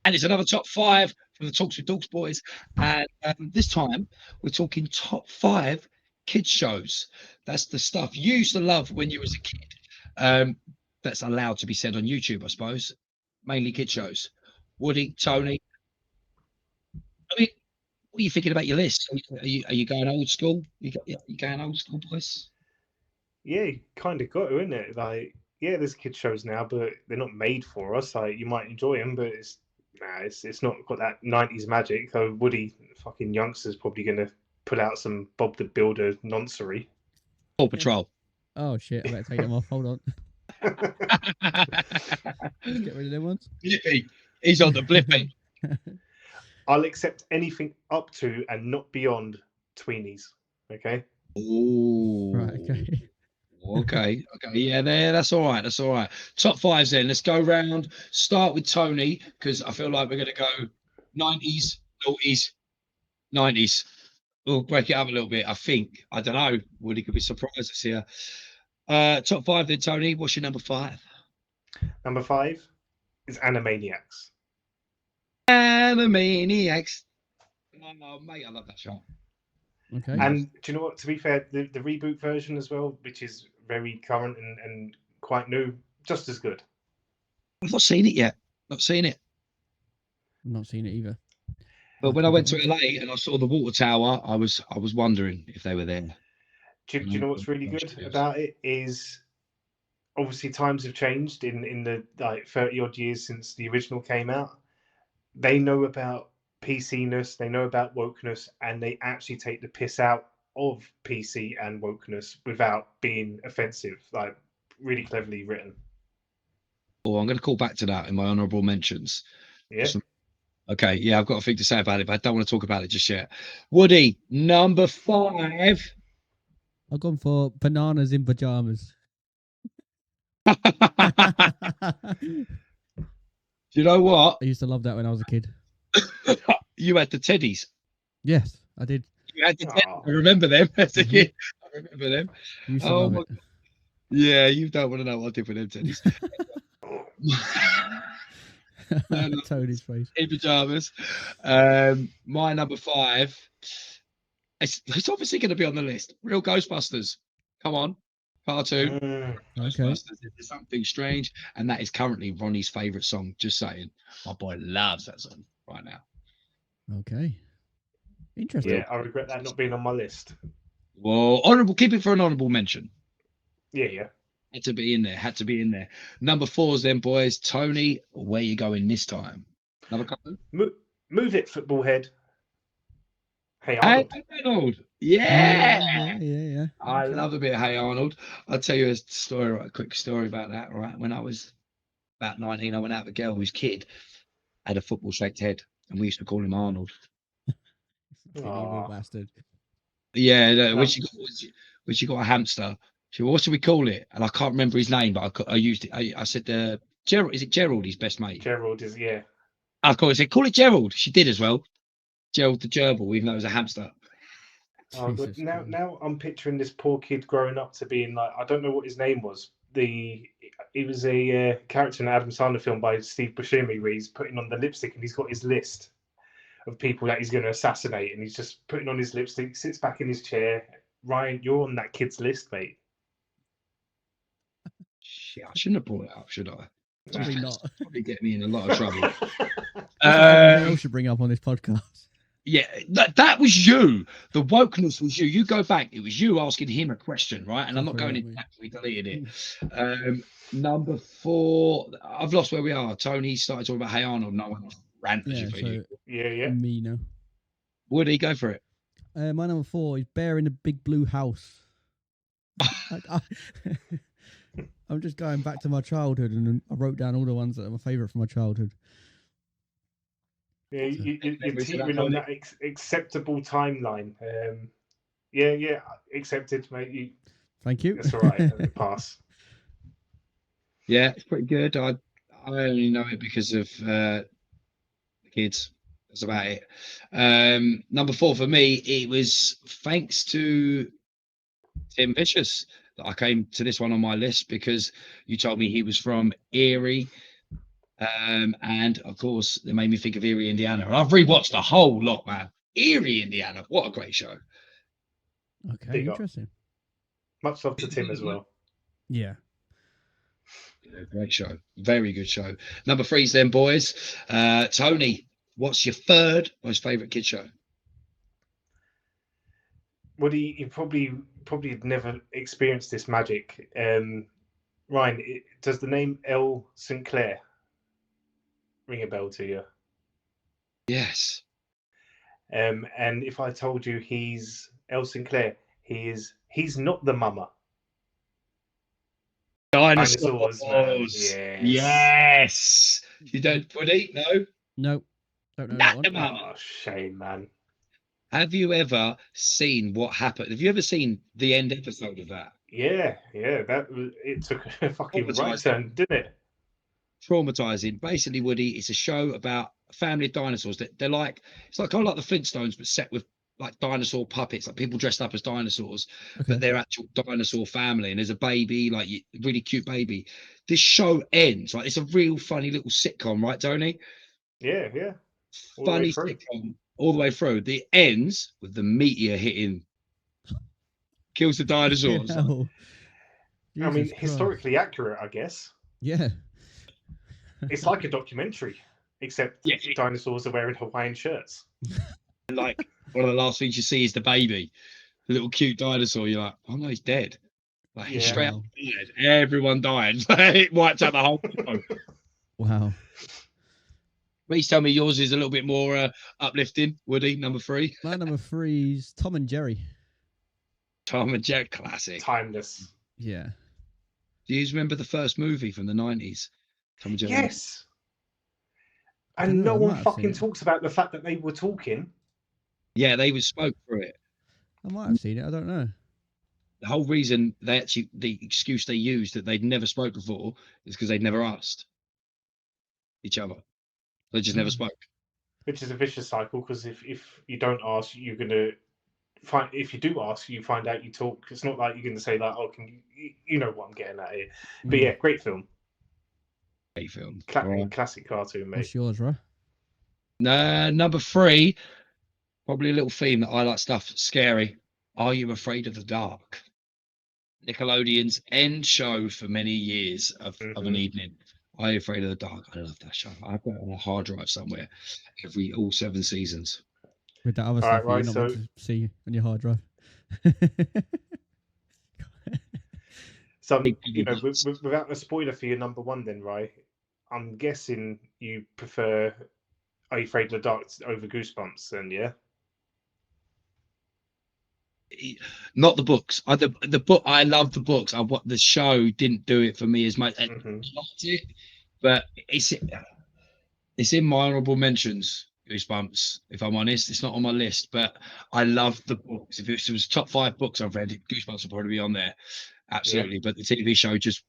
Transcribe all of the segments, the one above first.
And it's another top five from the Talks with Dorks boys. And this time we're talking top five kids shows. That's the stuff you used to love when you was a kid. Um, that's allowed to be said on YouTube, I suppose. Mainly kid shows. Woody, Tony. I mean, what are you thinking about your list? Are you going old school? You going old school, boys? Yeah, you kind of got to, isn't it? Like, yeah, there's kid shows now, but they're not made for us. Like, you might enjoy them, but it's not got that '90s magic. So Woody, fucking youngster's probably gonna pull out some Bob the Builder nonsense. Paw Patrol. Oh shit! I better take them off. Hold on. Let's get rid of them ones. Blippy. He's on the Blippy. I'll accept anything up to and not beyond tweenies. Okay. Oh, Right. Okay. okay. Yeah, that's all right. That's all right. Top fives then. Let's go round. Start with Tony because I feel like we're going to go 90s, noughties, 90s. We'll break it up a little bit. I think. I don't know. Woody could be surprised us here. Top five then, Tony. What's your number five? Number 5 is Animaniacs. Animaniacs. Oh, mate, I love that show. Okay. And do you know what? To be fair, the reboot version as well, which is very current and quite new, just as good. I've not seen it yet. Not seen it. I've not seen it either. But when I went to LA and I saw the water tower, I was wondering if they were there. Do you know what's really good about it is obviously times have changed in the like 30 odd years since the original came out. They know about PC-ness, they know about wokeness, and they actually take the piss out of PC and wokeness without being offensive. Like really cleverly written. Oh, I'm going to call back to that in my honourable mentions. Yeah. Okay, yeah, I've got a thing to say about it, but I don't want to talk about it just yet. Woody, number 5. I've gone for bananas in pajamas. Do you know what? I used to love that when I was a kid. You had the teddies. Yes, I did. You had the teddies. I remember them as a kid. I remember them. I used to love it. Yeah, you don't want to know what I did with them teddies. Tony's face. In pajamas. My number 5. It's obviously going to be on the list. Real Ghostbusters. Come on. Cartoon. Ghostbusters. There's something strange. And that is currently Ronnie's favourite song. Just saying. My boy loves that song right now. Okay. Interesting. Yeah, I regret that not being on my list. Well, honourable. Keep it for an honourable mention. Yeah. Had to be in there. Number 4's then, boys. Tony, where you going this time? Another couple? Move it, football head. Hey Arnold. Arnold. Hey Arnold. Yeah. Yeah. I love a bit of Hey Arnold. I'll tell you a quick story about that, right? When I was about 19, I went out with a girl whose kid had a football-shaped head, and we used to call him Arnold. Evil bastard. Yeah, when she got a hamster, she said, what should we call it? And I can't remember his name, but I used it. I said, Gerald. Is it Gerald, his best mate? Gerald is, yeah. I said, call it Gerald. She did as well. Gerald the gerbil, even though it was a hamster. Oh, but now I'm picturing this poor kid growing up to being like, I don't know what his name was. He was a character in an Adam Sandler film by Steve Buscemi where he's putting on the lipstick and he's got his list of people that he's going to assassinate, and he's just putting on his lipstick, sits back in his chair. Ryan, you're on that kid's list, mate. Shit, I shouldn't have brought it up, should I? Probably not. Probably get me in a lot of trouble. I should bring up on this podcast. Yeah, that was you. The wokeness was you. You go back. It was you asking him a question, right? And I'm not going into that. We deleted it. Number 4. I've lost where we are. Tony started talking about Hey Arnold. No one ranted for you. Yeah. Me now. Woody, go for it. My number 4 is Bear in the Big Blue House. I'm just going back to my childhood, and I wrote down all the ones that are my favourite from my childhood. Yeah, you're teetering on that acceptable timeline. Yeah, accepted, mate. Thank you. That's all right. Pass. Yeah, it's pretty good. I only know it because of the kids. That's about it. Number 4 for me, it was thanks to Tim Vicious that I came to this one on my list because you told me he was from Erie. And of course, they made me think of Erie, Indiana. And I've rewatched the whole lot, man. Erie, Indiana. What a great show. Okay, Big up. interesting. Much love to Tim as well. Yeah. Great show. Very good show. Number 3's then, boys. Tony, what's your third most favourite kid show? Woody, you probably never experienced this magic. Ryan, does the name L. Sinclair ring a bell to you? Yes. And if I told you he's L. Sinclair, he's not the mama. Dinosaurs. Man. Yes. You don't, Woody? No? Nope. Don't know Not that the one. mama. Oh, shame, man. Have you ever seen what happened? Have you ever seen the end episode of that? Yeah. It took a fucking right Traumatising. turn, didn't it? Traumatizing. Basically, Woody, it's a show about a family of dinosaurs that they're like, it's like kind of like the Flintstones, but set with like dinosaur puppets, like people dressed up as dinosaurs, Okay. but they're actual dinosaur family. And there's a baby, like really cute baby. This show ends like it's a real funny little sitcom, right, Tony? Yeah. All the way Funny through. sitcom all the way through. The ends with the meteor hitting, kills the dinosaurs. Hell. I mean, Jesus Christ. historically accurate, I guess. Yeah. It's like a documentary, except Yeah. dinosaurs are wearing Hawaiian shirts. Like one of the last things you see is the baby, the little cute dinosaur. You're like, oh no, he's dead. Like he Yeah. straight up died. Everyone died. It wiped out the whole show. Wow. Please tell me yours is a little bit more uplifting, Woody. Number 3. My number 3's Tom and Jerry. Tom and Jack classic. Timeless. Yeah. Do you remember the first movie from the 90s? Tom and Jerry. Yes. I don't And know, no I one might have seen fucking it. talks about the fact that they were talking. Yeah, they would spoke for it. I might have seen it. I don't know. The whole reason the excuse they used that they'd never spoke before is because they'd never asked each other. They just never spoke. Which is a vicious cycle, because if you don't ask, you're gonna find. If you do ask, you find out you talk. It's not like you're gonna say like, "Oh, you know what I'm getting at here?" But yeah, great film. Great film. Classic cartoon, mate. What's yours, right? Number 3, probably a little theme that I like stuff scary. Are You Afraid of the Dark? Nickelodeon's end show for many years of an evening. Are You Afraid of the Dark? I love that show. I've got it on a hard drive somewhere. All 7 seasons. With that other stuff that you're not meant to see on your hard drive. So, without a spoiler for your number 1, then, right? I'm guessing you prefer Are You Afraid of the Dark over Goosebumps, then, yeah? Not the books. The book. I love the books. What the show didn't do it for me as much. I liked it, but it's in my honorable mentions. Goosebumps. If I'm honest, it's not on my list, but I love the books. If it was top 5 books I've read, Goosebumps would probably be on there. Absolutely. Yeah. But the TV show just.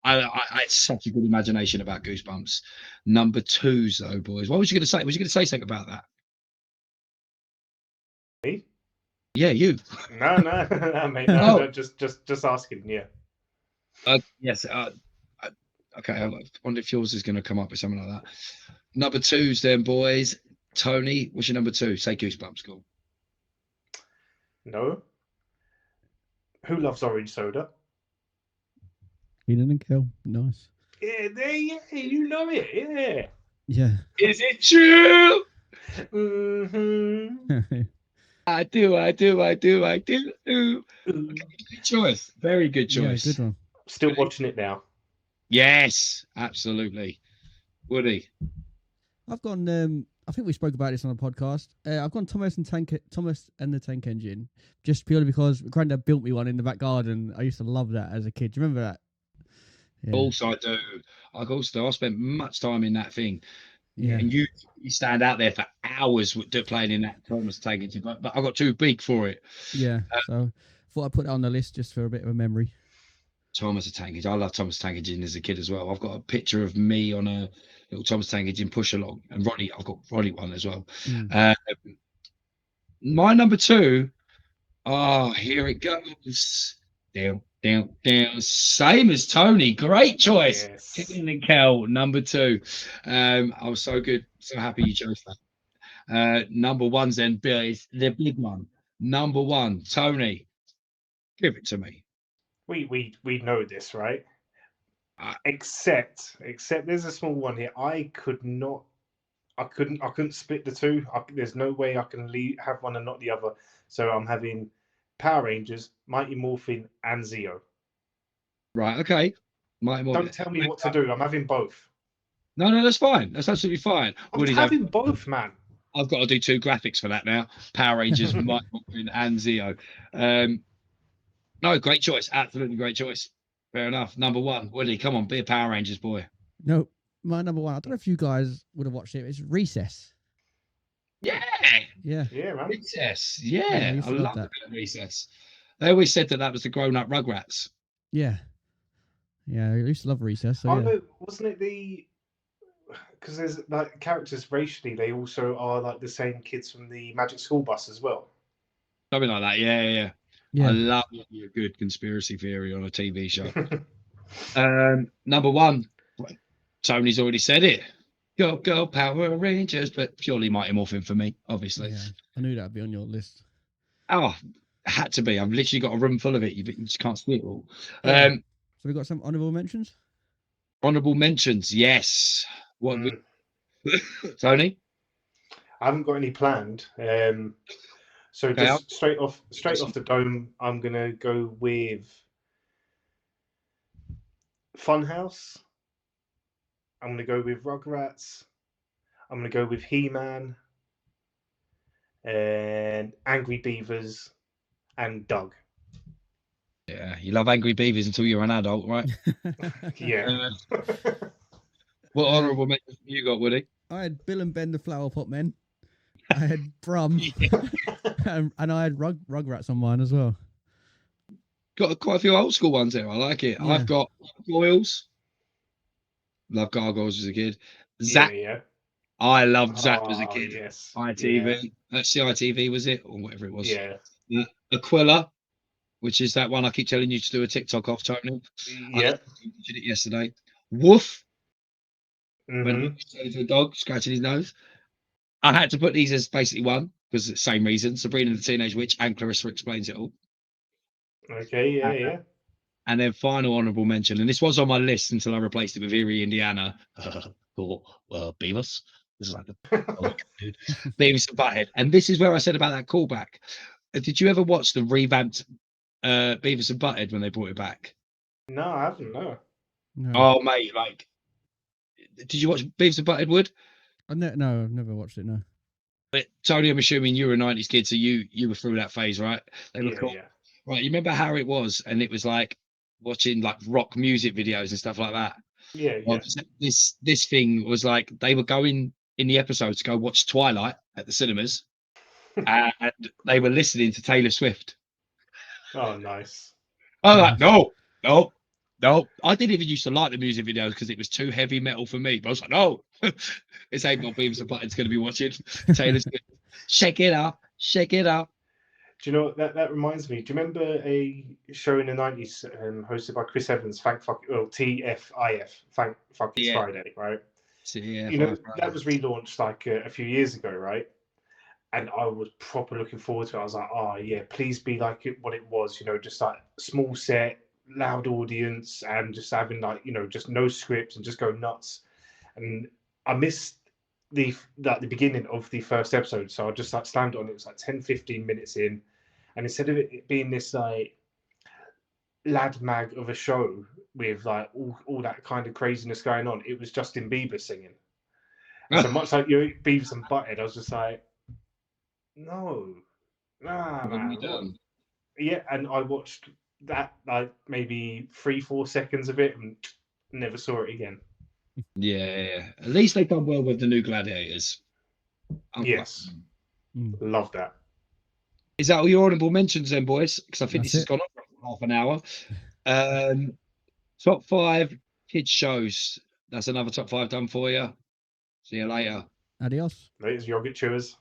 I had such a good imagination about Goosebumps. Number 2s though, boys. What was you going to say? Was you going to say something about that? Me? Yeah, you. No, mate. No, just asking. Yeah. Yes. Okay. I wonder if yours is going to come up with something like that. Number 2s, then, boys. Tony, what's your number 2? Say Goosebumps. Cool. No. Who loves orange soda? Keenan and Kel. Nice. Yeah, you know it. Yeah. Yeah. Is it true? Mm-hmm. I do. Okay, good choice. Very good choice. Yeah, good one. Still watching it now. Yes, absolutely. Woody. I've gone. I think we spoke about this on a podcast. I've gone Thomas and the Tank Engine, just purely because Granddad built me one in the back garden. I used to love that as a kid. Do you remember that? Yeah. Also, I do. I spent much time in that thing. Yeah. And you stand out there for hours playing in that Thomas Tank Engine, but I got too big for it. Yeah. So thought I'd put it on the list just for a bit of a memory. Thomas the Tank Engine. I love Thomas Tank Engine as a kid as well. I've got a picture of me on a little Thomas Tank Engine push along, and Ronnie. I've got Ronnie one as well. My number 2. Oh, here it goes. Down, Down. Same as Tony. Great choice. Yes. Kicking and Kel, number 2. I was so good. So happy you chose that. Number 1's then, Bill, is the big one. Number 1, Tony. Give it to me. We know this, right? Uh, Except there's a small one here. I couldn't split the two. There's no way I can have one and not the other. So I'm having Power Rangers, Mighty Morphin, and Zeo. Right, okay. Don't tell me what to do. I'm having both. No, that's fine. That's absolutely fine. I'm having both, man. I've got to do 2 graphics for that now. Power Rangers, Mike Morphin, and Zeo. No, great choice. Absolutely great choice. Fair enough. Number 1, Woody, come on, be a Power Rangers boy. No, my number 1. I don't know if you guys would have watched it. It's Recess. Yeah. Yeah. Yeah, man. Recess. Yeah, I Yeah. used I to love love that. Recess. They always said that was the grown-up Rugrats. Yeah. Yeah, I used to love Recess. So Oh yeah. no, wasn't it the? Because there's like characters racially, they also are like the same kids from the Magic School Bus as well. Something like that. Yeah. I Yeah. love a good conspiracy theory on a TV show. Number 1, Tony's already said it. Go Power Rangers, but purely Mighty Morphin for me, obviously. Yeah. I knew that'd be on your list. Oh, had to be. I've literally got a room full of it. You just can't see it all. Yeah. So we got some honourable mentions. Honourable mentions, yes. What, Tony? I haven't got any planned. So Okay, just straight off the dome, I'm gonna go with Funhouse. I'm gonna go with Rugrats. I'm gonna go with He-Man and Angry Beavers and Doug. Yeah, you love Angry Beavers until you're an adult, right? Yeah. What honourable mentions you got, Woody? I had Bill and Ben the Flower Pot Men. I had Brum. and I had Rugrats on mine as well. Got quite a few old school ones there. I like it. Yeah. I've got Gargoyles. Love Gargoyles as a kid. Zap. Yeah. I loved Zap as a kid. Yes. ITV. CITV was it? Or whatever it was. Yeah. Aquila, which is that one I keep telling you to do a TikTok off, Tony. Yeah. I did it yesterday. Woof. Mm-hmm. When he to a dog scratching his nose. I had to put these as basically one because the same reason. Sabrina the Teenage Witch and Clarissa Explains It All. Okay, yeah. And then final honourable mention, and this was on my list until I replaced it with Erie, Indiana. Or Beavis. This is like the dude. Beavis and Butthead. And this is where I said about that callback. Did you ever watch the revamped Beavis and Butthead when they brought it back? No, I haven't. No. Oh, mate, like, did you watch Beavis and Butthead, Wood? No, I've never watched it. No. But Tony, I'm assuming you were a 90s kid, so you were through that phase, right? They were cool. Yeah. Right, you remember how it was, and it was like watching like rock music videos and stuff like that. Yeah. Well, this thing was like they were going in the episodes to go watch Twilight at the cinemas, and they were listening to Taylor Swift. Oh, nice. I was like, no. I didn't even used to like the music videos because it was too heavy metal for me. But I was like, no, this ain't what Beavis and Butthead's going to be watching. Taylor Swift, shake it up. Do you know what that reminds me? Do you remember a show in the 90s hosted by Chris Evans, TFIF, Thank Fuck It's Friday, right? So, yeah, you know, that was relaunched like a few years ago, right? And I was proper looking forward to it. I was like, oh yeah, please be like what it was, you know, just like small set, loud audience, and just having like, you know, just no script and just go nuts. And I missed the beginning of the first episode, so I just like slammed it on. It was like 10-15 minutes in, and instead of it being this like lad mag of a show with like all that kind of craziness going on, it was Justin Bieber singing. And so much like you Beavis and Butthead, I was just like, no, man. Yeah, and I watched that like maybe 3-4 seconds of it and never saw it again. Yeah. At least they've done well with the new Gladiators. Yes. Love that. Is that all your honourable mentions then, boys? Because I think That's this has gone on for half an hour. Top 5 kids shows. That's another top 5 done for you. See you later. Adios. There's Yogurt Chewers.